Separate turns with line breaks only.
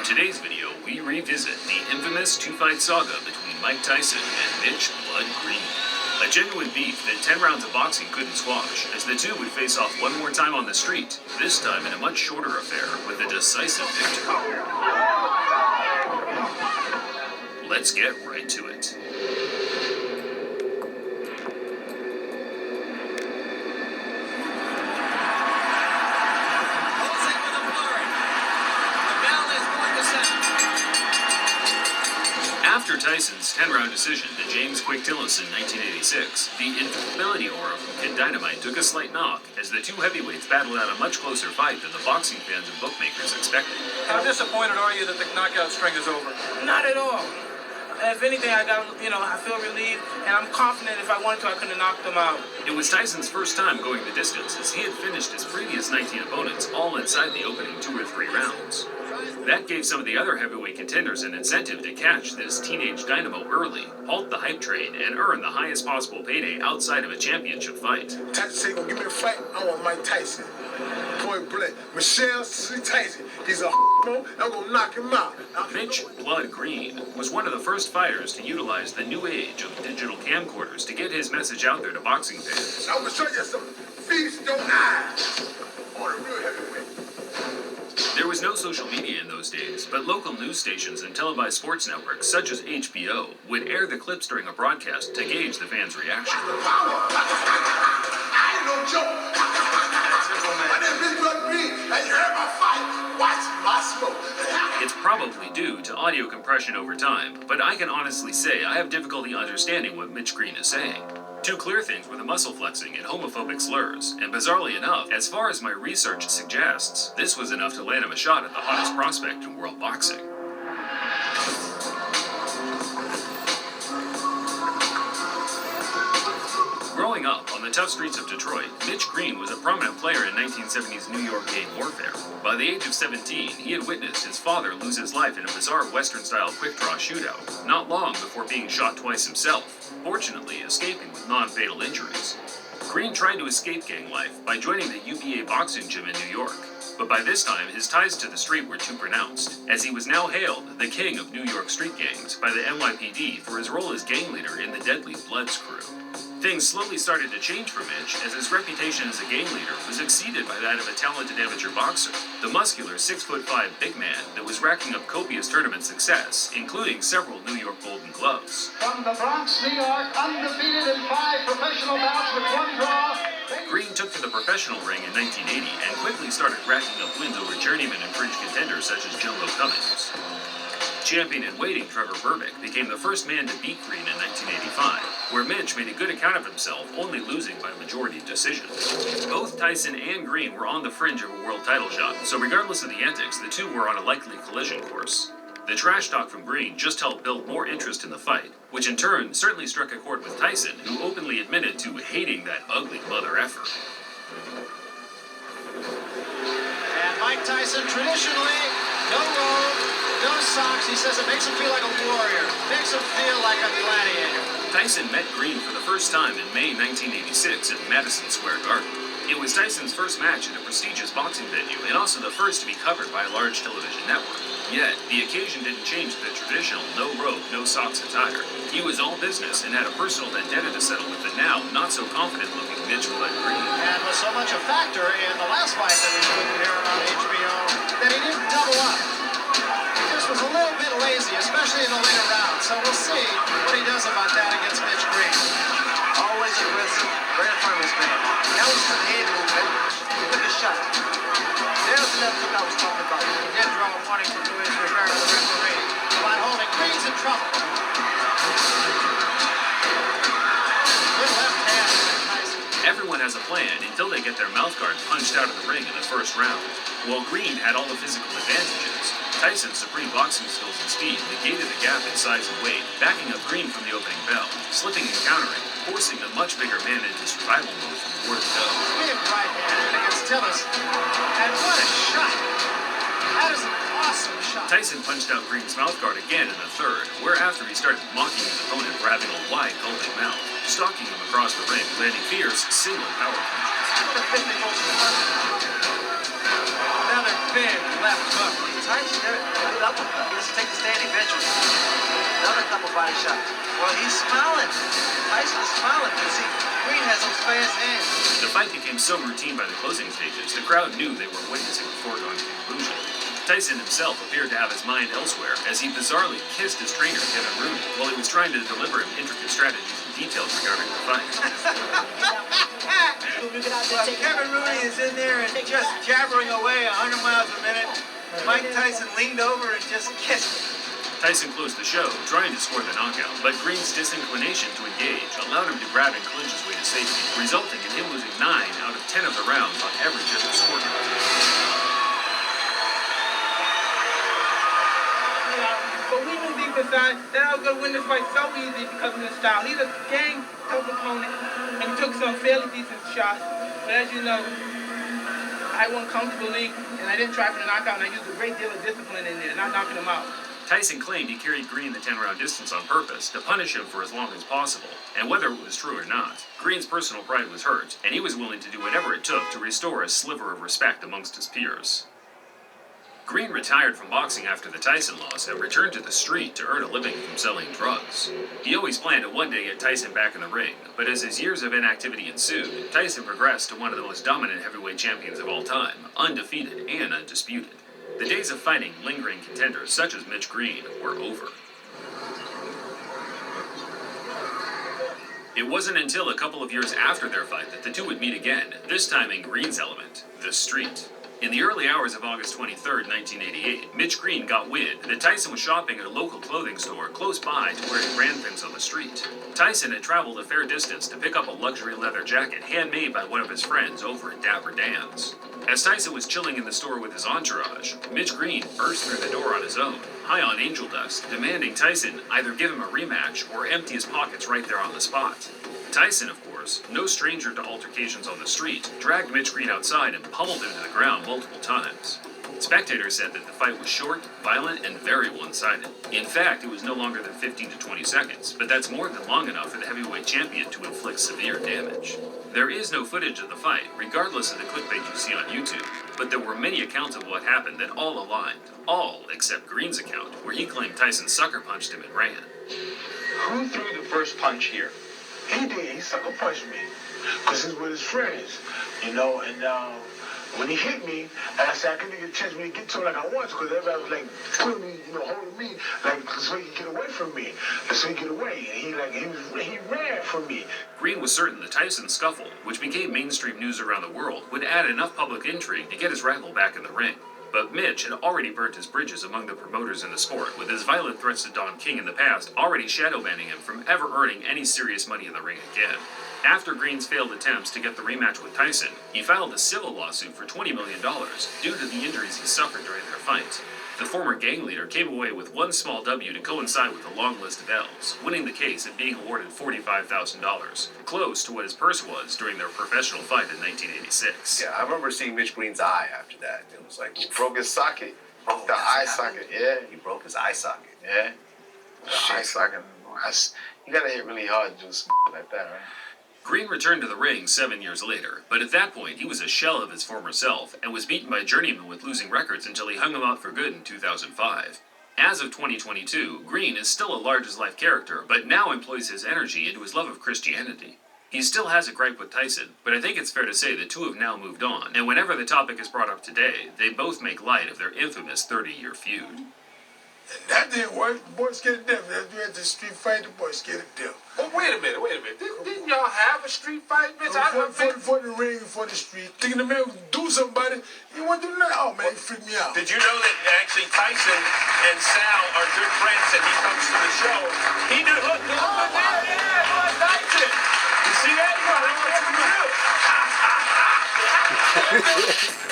today's video, we revisit the infamous two-fight saga between Mike Tyson and Mitch "Blood" Green. A genuine beef that 10 rounds of boxing couldn't squash, as the two would face off one more time on the street, this time in a much shorter affair with a decisive victory. Let's get right to it. After Tyson's 10-round decision to James Quick Tillis in 1986, the infallibility aura from Kid Dynamite took a slight knock as the two heavyweights battled out a much closer fight than the boxing fans and bookmakers expected.
How disappointed are you that the knockout string is over?
Not at all. If anything, I feel relieved, and I'm confident if I wanted to, I could have knocked them out.
It was Tyson's first time going the distance, as he had finished his previous 19 opponents all inside the opening 2 or 3 rounds. That gave some of the other heavyweight contenders an incentive to catch this teenage dynamo early, halt the hype train, and earn the highest possible payday outside of a championship fight.
Tyson said, "Gonna give me a fight. I want Mike Tyson." Point blank. Michelle Tyson. He's a mo. I'm gonna knock him out.
Mitch "Blood" Green was one of the first fighters to utilize the new age of digital camcorders to get his message out there to boxing fans.
I'm gonna show you something. Feast your eyes on a real heavyweight.
There was no social media in those days, but local news stations and televised sports networks such as HBO would air the clips during a broadcast to gauge the fans' reaction.
I ain't no joke. My name is Blood Green, and you heard my fight. Watch my smoke.
It's probably due to audio compression over time, but I can honestly say I have difficulty understanding what Mitch Green is saying. Two clear things were the muscle flexing and homophobic slurs, and bizarrely enough, as far as my research suggests, this was enough to land him a shot at the hottest prospect in world boxing. Growing up on the tough streets of Detroit, Mitch Green was a prominent player in 1970s New York gang warfare. By the age of 17, he had witnessed his father lose his life in a bizarre Western-style quick-draw shootout, not long before being shot twice himself, fortunately escaping with non-fatal injuries. Green tried to escape gang life by joining the UVA boxing gym in New York, but by this time his ties to the street were too pronounced, as he was now hailed the king of New York street gangs by the NYPD for his role as gang leader in the deadly Bloods crew. Things slowly started to change for Mitch as his reputation as a gang leader was exceeded by that of a talented amateur boxer, the muscular 6'5" big man that was racking up copious tournament success, including several New York Golden Gloves.
From the Bronx, New York, undefeated in 5 professional bouts with 1 draw.
Green took to the professional ring in 1980 and quickly started racking up wins over journeyman and fringe contenders such as Jumbo Cummings. Champion in waiting Trevor Berbick became the first man to beat Green in 1985, where Mitch made a good account of himself, only losing by majority decision. Both Tyson and Green were on the fringe of a world title shot, so regardless of the antics, the two were on a likely collision course. The trash talk from Green just helped build more interest in the fight, which in turn certainly struck a chord with Tyson, who openly admitted to hating that ugly mother effer.
And Mike Tyson, traditionally, no robe, no socks. He says it makes him feel like a warrior, makes him feel like a gladiator.
Tyson met Green for the first time in May 1986 at Madison Square Garden. It was Tyson's first match at a prestigious boxing venue and also the first to be covered by a large television network. Yet, the occasion didn't change the traditional no robe, no socks attire. He was all business and had a personal vendetta to settle with the now not-so-confident-looking Mitch "Blood" Green.
And was so much a factor in the last fight that we showed here on HBO that he didn't double up. He just was a little bit lazy, especially in the later rounds. So we'll see what he does about that against Mitch Green.
Always aggressive, very firm man. That was the head movement. He took a shot. There's the left hook I was talking about.
He did draw a warning from Luis Rivera, the referee, about holding Green's in trouble. Good left hand from Tyson.
Everyone has a plan until they get their mouthguard punched out of the ring in the first round. While Green had all the physical advantages, Tyson's supreme boxing skills and speed negated the gap in size and weight, backing up Green from the opening bell, slipping and countering, forcing the much bigger man into survival mode from word to go.
Big right hand against Tillis. And what a shot! That is an awesome shot.
Tyson punched out Green's mouthguard again in the third, whereafter he started mocking his opponent for having a wide, gulping mouth, stalking him across the ring, landing fierce, single power punches.
Another big left hook.
Tyson, there, a good uppercut. He has to take the standing benches. Another couple body shots. Well, he's smiling. Tyson is smiling because Green has those fast hands.
The fight became so routine by the closing stages, the crowd knew they were witnessing a foregone conclusion. Tyson himself appeared to have his mind elsewhere as he bizarrely kissed his trainer, Kevin Rooney, while he was trying to deliver him intricate strategies and details regarding the fight.
Well, Kevin Rooney is in there and just jabbering away 100 miles a minute. Mike Tyson leaned over and just kissed him.
Tyson closed the show, trying to score the knockout, but Green's disinclination to engage allowed him to grab and clinch his way to safety, resulting in him losing 9 out of 10 of the rounds on every judge's scorecard.
But we knew deep inside that I was going to win this fight so easy because of his style. He's a gang tough opponent, and he took some fairly decent shots. But as you know, I won comfortably, and I didn't try for the knockout, and I used a great deal of discipline in there, not knocking him out.
Tyson claimed he carried Green the 10-round distance on purpose to punish him for as long as possible. And whether it was true or not, Green's personal pride was hurt, and he was willing to do whatever it took to restore a sliver of respect amongst his peers. Green retired from boxing after the Tyson loss and returned to the street to earn a living from selling drugs. He always planned to one day get Tyson back in the ring, but as his years of inactivity ensued, Tyson progressed to one of the most dominant heavyweight champions of all time, undefeated and undisputed. The days of fighting lingering contenders such as Mitch Green were over. It wasn't until a couple of years after their fight that the two would meet again, this time in Green's element, the street. In the early hours of August 23, 1988, Mitch Green got wind that Tyson was shopping at a local clothing store close by to where he ran things on the street. Tyson had traveled a fair distance to pick up a luxury leather jacket handmade by one of his friends over at Dapper Dan's. As Tyson was chilling in the store with his entourage, Mitch Green burst through the door on his own, high on angel dust, demanding Tyson either give him a rematch or empty his pockets right there on the spot. Tyson, of course, no stranger to altercations on the street, dragged Mitch Green outside and pummeled him to the ground multiple times. Spectators said that the fight was short, violent, and very one-sided. In fact, it was no longer than 15 to 20 seconds, but that's more than long enough for the heavyweight champion to inflict severe damage. There is no footage of the fight, regardless of the clickbait you see on YouTube, but there were many accounts of what happened that all aligned, all except Green's account, where he claimed Tyson sucker punched him and ran.
Who threw the first punch here?
He did. He sucker punched me because he's with his friends, you know. And when he hit me, I said I couldn't get a chance to get to him like I wanted to because everybody was like pulling me, you know, holding me like so he could get away from me. And so he get away, and he ran from me.
Green was certain the Tyson scuffle, which became mainstream news around the world, would add enough public intrigue to get his rival back in the ring. But Mitch had already burnt his bridges among the promoters in the sport, with his violent threats to Don King in the past already shadow banning him from ever earning any serious money in the ring again. After Green's failed attempts to get the rematch with Tyson, he filed a civil lawsuit for $20 million due to the injuries he suffered during their fight. The former gang leader came away with one small W to coincide with a long list of L's, winning the case and being awarded $45,000, close to what his purse was during their professional fight in 1986.
Yeah, I remember seeing Mitch Green's eye after that. It was like
He broke his socket. Broke the eye socket. Yeah.
he broke his eye socket.
Yeah. The eye socket. You gotta hit really hard to do some like that, right?
Green returned to the ring 7 years later, but at that point he was a shell of his former self and was beaten by journeymen with losing records until he hung him out for good in 2005. As of 2022, Green is still a large-as-life character, but now employs his energy into his love of Christianity. He still has a gripe with Tyson, but I think it's fair to say the two have now moved on, and whenever the topic is brought up today, they both make light of their infamous 30-year feud.
And that didn't work. The boy scared to death. After we had the street fight, the boy scared to death.
Oh, wait a minute. Didn't y'all have a street fight, Mitch?
For the ring, for the street. Thinking the man would do something about it. He wouldn't do nothing. Oh, man, he freaked me out.
Did you know that actually Tyson and Sal are good friends and he comes to the show? He knew, look, Tyson. You see that? You know what you do.